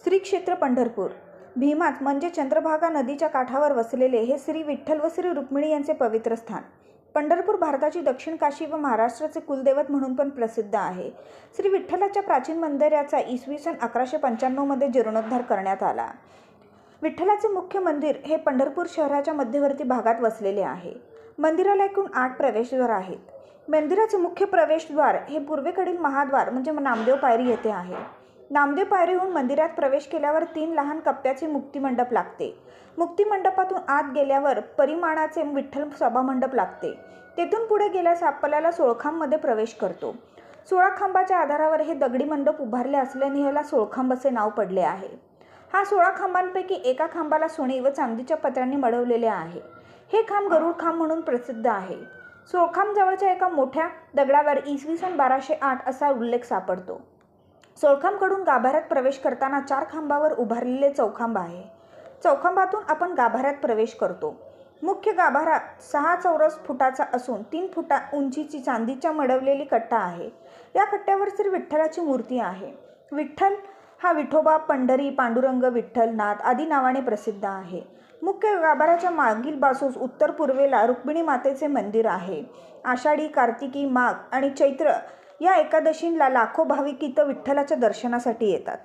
श्री क्षेत्र पंढरपूर भीमाच म्हणजे चंद्रभागा नदीच्या काठावर वसलेले हे श्री विठ्ठल व श्री रुक्मिणी यांचे पवित्र स्थान. पंढरपूर भारताची दक्षिण काशी व महाराष्ट्राचे कुलदैवत म्हणून पण प्रसिद्ध आहे. श्री विठ्ठलाच्या प्राचीन मंदिराचा इसवी सन 1195 मध्ये जीर्णोद्धार करण्यात आला. विठ्ठलाचे मुख्य मंदिर हे पंढरपूर शहराच्या मध्यवर्ती भागात वसलेले आहे. मंदिराला एकूण 8 प्रवेशद्वार आहेत. मंदिराचे मुख्य प्रवेशद्वार हे पूर्वेकडील महाद्वार म्हणजे नामदेव पायरी येथे आहे. नामदेव पायरीहून मंदिरात प्रवेश केल्यावर 3 लहान कप्प्याचे मुक्तिमंडप लागते. मुक्तिमंडपातून आत गेल्यावर परिमाणाचे विठ्ठल सभामंडप लागते. तेथून पुढे गेल्यास आपल्याला सोळखांबमध्ये प्रवेश करतो. 16 खांबाच्या आधारावर हे दगडी मंडप उभारले असल्याने याला सोळखांब असे नाव पडले आहे. हा 16 खांबांपैकी एका खांबाला सोने व चांदीच्या पत्र्यांनी मढवलेले आहे. हे खांब गरुड खांब म्हणून प्रसिद्ध आहे. सोळखांब जवळच्या एका मोठ्या दगडावर इसवी सन 1208 असा उल्लेख सापडतो. सोळखांबकडून गाभाऱ्यात प्रवेश करताना 4 खांबावर उभारलेले चौखांब आहे. चौखांबातून आपण गाभाऱ्यात प्रवेश करतो. मुख्य गाभारा 6 चौरस फुटाचा असून 3 फुटा उंचीची चांदीच्या मढवलेली कट्टा आहे. या कट्ट्यावर श्री विठ्ठलाची मूर्ती आहे. विठ्ठल हा विठोबा, पंढरी, पांडुरंग, विठ्ठलनाथ आदी नावाने प्रसिद्ध आहे. मुख्य गाभाऱ्याच्या मागील बाजूस उत्तर पूर्वेला रुक्मिणी मातेचे मंदिर आहे. आषाढी, कार्तिकी, माघ आणि चैत्र या एकादशीला लाखो भाविक इथं विठ्ठलाच्या दर्शनासाठी येतात.